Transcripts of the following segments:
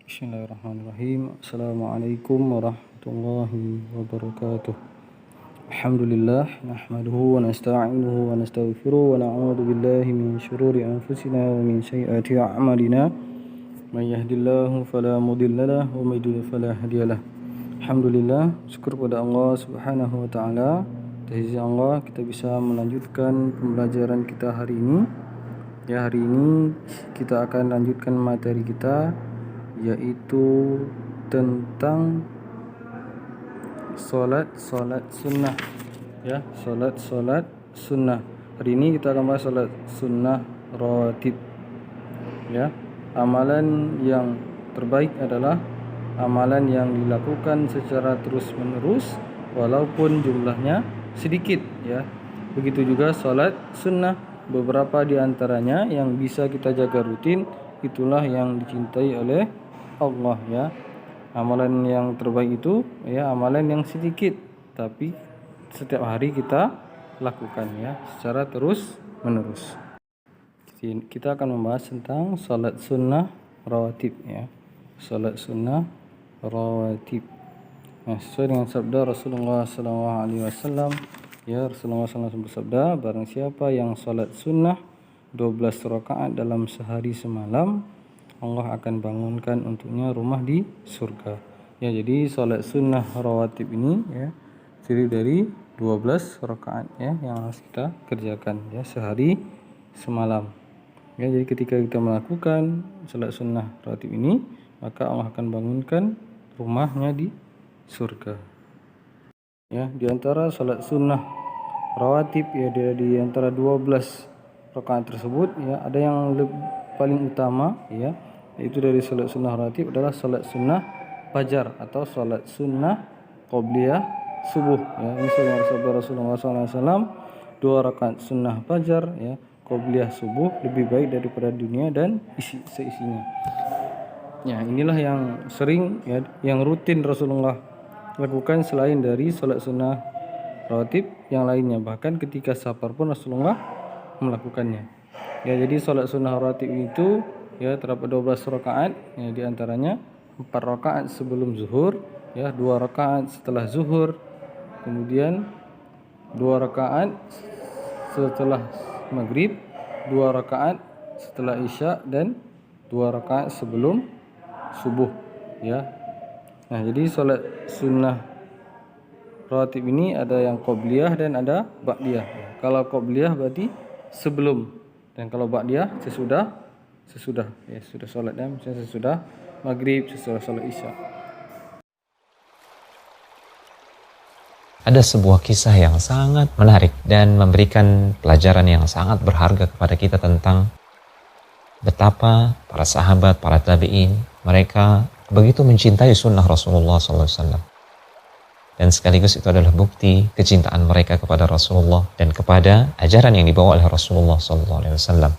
Bismillahirrahmanirrahim. Assalamualaikum warahmatullahi wabarakatuh. Alhamdulillah nahmaduhu wa nasta'inuhu wa nastaghfiruh wa na'udzu billahi min syururi anfusina wa min sayyiati a'malina. May yahdihillahu fala mudhillalah wa may yudhlil fala hadiyalah. Alhamdulillah, syukur pada Allah Subhanahu wa taala. Dari Allah kita bisa melanjutkan pembelajaran kita hari ini. Ya, hari ini kita akan lanjutkan materi kita yaitu tentang solat sunnah, ya, solat sunnah. Hari ini kita akan bahas solat sunnah rawatib, ya. Amalan yang terbaik adalah amalan yang dilakukan secara terus menerus walaupun jumlahnya sedikit, ya. Begitu juga solat sunnah, beberapa di antaranya yang bisa kita jaga rutin, itulah yang dicintai oleh Allah, ya. Amalan yang terbaik itu, ya, amalan yang sedikit tapi setiap hari kita lakukan, ya, secara terus menerus. Kita akan membahas tentang salat sunnah rawatib, ya. Salat sunnah rawatib. Nah, sesuai dengan sabda Rasulullah SAW, ya, Rasulullah SAW bersabda, barang siapa yang salat sunnah 12 rakaat dalam sehari semalam, Allah akan bangunkan untuknya rumah di surga. Ya, jadi salat sunnah rawatib ini, ya, terdiri dari 12 rakaat, ya, yang harus kita kerjakan, ya, sehari semalam. Ya, jadi ketika kita melakukan salat sunnah rawatib ini, maka Allah akan bangunkan rumahnya di surga. Ya, di antara salat sunnah rawatib, ya, di antara 12 rakaat tersebut, ya, ada yang paling utama, ya, yaitu dari salat sunnah rawatib adalah salat sunnah fajar atau salat sunnah qobliyah subuh, ya. Ini sabda Rasulullah SAW, 2 rakaat sunnah fajar, ya, qobliyah subuh lebih baik daripada dunia dan seisinya. Ya, inilah yang sering, ya, yang rutin Rasulullah lakukan selain dari salat sunnah rawatib yang lainnya. Bahkan ketika safar pun Rasulullah melakukannya. Ya, jadi salat sunnah rawatib itu, ya, terdapat 12 rakaat, ya, di antaranya 4 rakaat sebelum zuhur, ya, 2 rakaat setelah zuhur, kemudian 2 rakaat setelah maghrib, 2 rakaat setelah isya, dan 2 rakaat sebelum subuh, ya. Nah, jadi salat sunnah rawatib ini ada yang qobliyah dan ada ba'diyah. Kalau qobliyah berarti sebelum, dan kalau ba'diyah sesudah, ya, sudah salat, ya, misalnya sesudah maghrib, sesudah salat isya. Ada sebuah kisah yang sangat menarik dan memberikan pelajaran yang sangat berharga kepada kita tentang betapa para sahabat, para tabi'in, mereka begitu mencintai sunnah Rasulullah SAW. Dan sekaligus itu adalah bukti kecintaan mereka kepada Rasulullah dan kepada ajaran yang dibawa oleh Rasulullah SAW.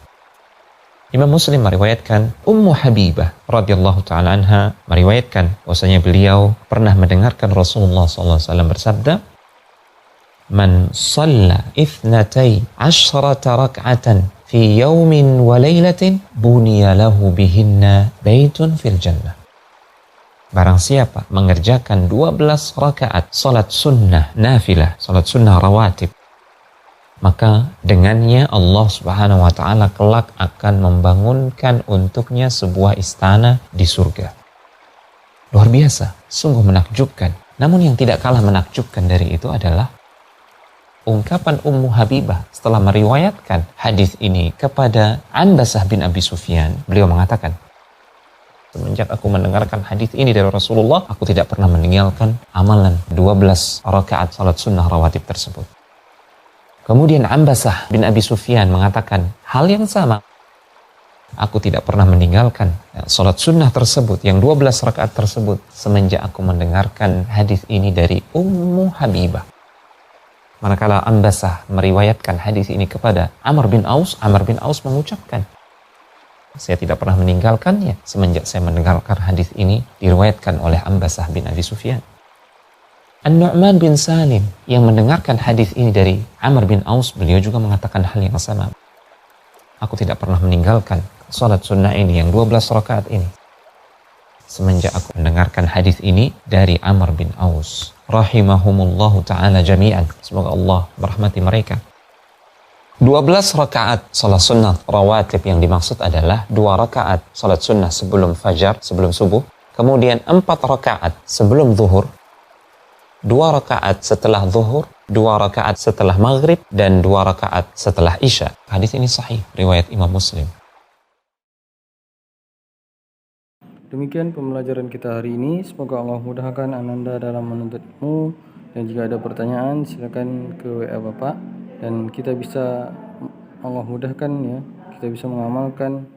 Imam Muslim meriwayatkan Ummu Habibah radhiyallahu taala anha meriwayatkan bahwasanya beliau pernah mendengarkan Rasulullah SAW bersabda, "Man shalla 12 rak'atan fi yawmin wa laylatin buniya lahu bihinna baitun fil jannah." Barang siapa mengerjakan 12 rakaat salat sunnah nafilah, salat sunnah rawatib, maka dengannya Allah Subhanahu wa taala kelak akan membangunkan untuknya sebuah istana di surga. Luar biasa, sungguh menakjubkan. Namun yang tidak kalah menakjubkan dari itu adalah ungkapan Ummu Habibah setelah meriwayatkan hadis ini kepada Anbasah bin Abi Sufyan. Beliau mengatakan, semenjak aku mendengarkan hadis ini dari Rasulullah, aku tidak pernah meninggalkan amalan 12 rakaat salat sunnah rawatib tersebut. Kemudian Anbasah bin Abi Sufyan mengatakan hal yang sama. Aku tidak pernah meninggalkan salat sunnah tersebut, yang 12 rakaat tersebut, semenjak aku mendengarkan hadis ini dari Ummu Habibah. Manakala Anbasah meriwayatkan hadis ini kepada Amr bin Aus, Amr bin Aus mengucapkan, saya tidak pernah meninggalkannya semenjak saya mendengarkan hadis ini diriwayatkan oleh Anbasah bin Abi Sufyan. An-Nu'man bin Salim yang mendengarkan hadis ini dari Amr bin Aus, beliau juga mengatakan hal yang sama. Aku tidak pernah meninggalkan salat sunnah ini yang 12 rakaat ini semenjak aku mendengarkan hadis ini dari Amr bin Aus. Rahimahumullahu ta'ala jami'an. Semoga Allah merahmati mereka. 12 rakaat salat sunnah rawatib yang dimaksud adalah 2 rakaat salat sunnah sebelum fajar, sebelum subuh, kemudian 4 rakaat sebelum zuhur, 2 rakaat setelah zuhur, 2 rakaat setelah maghrib, dan 2 rakaat setelah isya. Hadis ini sahih, riwayat Imam Muslim. Demikian pembelajaran kita hari ini. Semoga Allah mudahkan Ananda dalam menuntut ilmu. Dan jika ada pertanyaan, silakan ke WA Bapak. Dan kita bisa, Allah mudahkan ya, kita bisa mengamalkan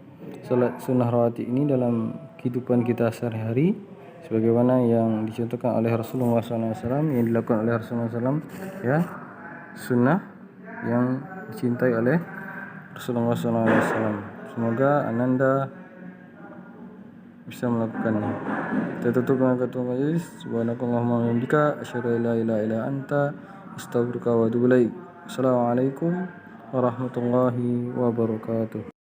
salat sunnah rawatib ini dalam kehidupan kita sehari-hari, sebagaimana yang dicontohkan oleh Rasulullah SAW, yang dilakukan oleh Rasulullah SAW, ya, sunnah yang dicintai oleh Rasulullah SAW. Semoga Ananda bisa melakukannya. Kita tutup dengan kata majlis. Subhanakallahumma wa bihamdika asyhadu an la ilaha illa anta astaghfiruka wa atubu ilaik. Assalamualaikum warahmatullahi wabarakatuh.